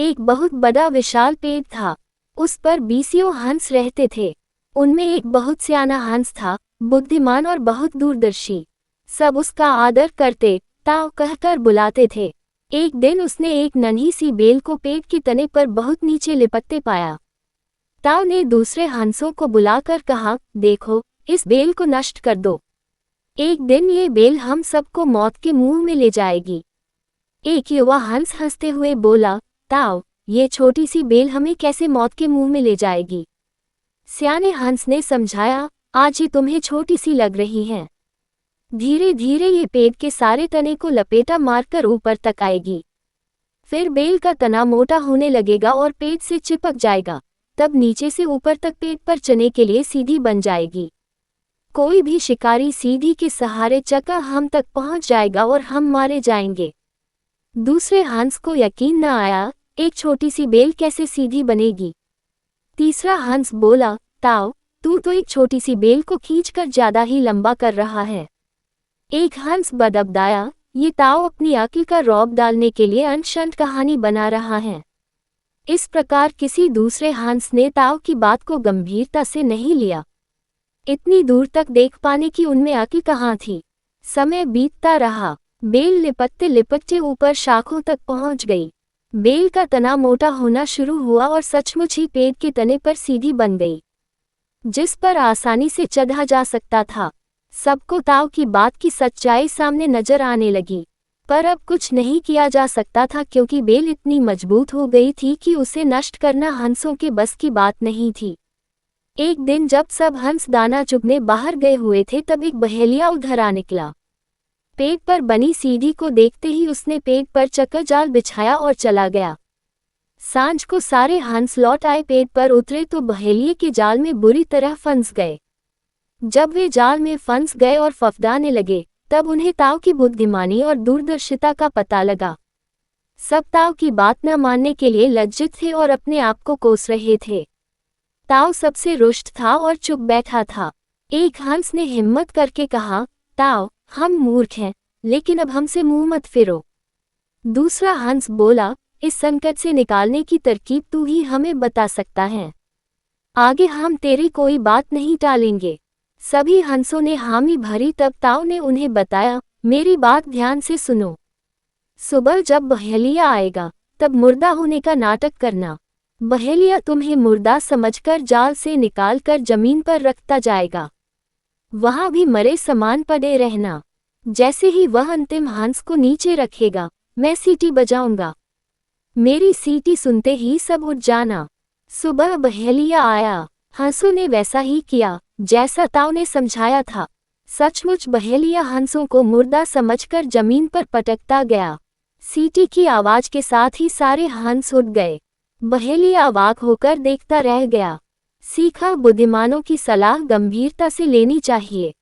एक बहुत बड़ा विशाल पेड़ था। उस पर 20 हंस रहते थे। उनमें एक बहुत सियाना हंस था, बुद्धिमान और बहुत दूरदर्शी। सब उसका आदर करते, ताव कहकर बुलाते थे। एक दिन उसने एक नन्ही सी बेल को पेड़ के तने पर बहुत नीचे लिपटते पाया। ताव ने दूसरे हंसों को बुलाकर कहा, देखो, इस बेल को नष्ट कर दो। एक दिन ये बेल हम सबको मौत के मुंह में ले जाएगी। एक युवा हंस हंसते हुए बोला, ताव, ये छोटी सी बेल हमें कैसे मौत के मुंह में ले जाएगी? सियाने हंस ने समझाया, आज ये तुम्हें छोटी सी लग रही है। धीरे धीरे ये पेड़ के सारे तने को लपेटा मारकर ऊपर तक आएगी। फिर बेल का तना मोटा होने लगेगा और पेड़ से चिपक जाएगा। तब नीचे से ऊपर तक पेड़ पर चने के लिए सीधी बन जाएगी। कोई भी शिकारी सीधी के सहारे चका हम तक पहुंच जाएगा और हम मारे जाएंगे। दूसरे हंस को यकीन न आया, एक छोटी सी बेल कैसे सीधी बनेगी? तीसरा हंस बोला, ताव, तू तो एक छोटी सी बेल को खींचकर ज्यादा ही लंबा कर रहा है। एक हंस बदबदाया, ये ताव अपनी अक्ल का रौब डालने के लिए अनशंत कहानी बना रहा है। इस प्रकार किसी दूसरे हंस ने ताव की बात को गंभीरता से नहीं लिया। इतनी दूर तक देख पाने की उनमें अक्ल कहाँ थी। समय बीतता रहा। बेल लिपटते लिपटते ऊपर शाखों तक पहुंच गई। बेल का तना मोटा होना शुरू हुआ और सचमुच ही पेड़ के तने पर सीधी बन गई, जिस पर आसानी से चढ़ा जा सकता था। सबको ताव की बात की सच्चाई सामने नजर आने लगी, पर अब कुछ नहीं किया जा सकता था क्योंकि बेल इतनी मजबूत हो गई थी कि उसे नष्ट करना हंसों के बस की बात नहीं थी। एक दिन जब सब हंस दाना चुगने बाहर गए हुए थे तब एक बहेलिया उधर आ निकला। पेड़ पर बनी सीढ़ी को देखते ही उसने पेड़ पर चक्कर जाल बिछाया और चला गया। सांझ को सारे हंस लौट आए। पेड़ पर उतरे तो बहेलिये के जाल में बुरी तरह फंस गए। जब वे जाल में फंस गए और फफडाने लगे, तब उन्हें ताव की बुद्धिमानी और दूरदर्शिता का पता लगा। सब ताव की बात न मानने के लिए लज्जित थे और अपने आप को कोस रहे थे। ताव सबसे रुष्ट था और चुप बैठा था। एक हंस ने हिम्मत करके कहा, ताव, हम मूर्ख हैं, लेकिन अब हमसे मुंह मत फेरो। दूसरा हंस बोला, इस संकट से निकालने की तरकीब तू ही हमें बता सकता है। आगे हम तेरी कोई बात नहीं टालेंगे। सभी हंसों ने हामी भरी। तब ताव ने उन्हें बताया, मेरी बात ध्यान से सुनो। सुबह जब बहेलिया आएगा तब मुर्दा होने का नाटक करना। बहेलिया तुम्हें मुर्दा समझकर जाल से निकालकर जमीन पर रखता जाएगा। वहां भी मरे समान पड़े रहना। जैसे ही वह अंतिम हंस को नीचे रखेगा, मैं सीटी बजाऊंगा। मेरी सीटी सुनते ही सब उठ जाना। सुबह बहेलिया आया। हंसों ने वैसा ही किया जैसा ताव ने समझाया था। सचमुच बहेलिया हंसों को मुर्दा समझकर जमीन पर पटकता गया। सीटी की आवाज के साथ ही सारे हंस उठ गए। बहेलिया अवाक होकर देखता रह गया। सीखा, बुद्धिमानों की सलाह गंभीरता से लेनी चाहिए।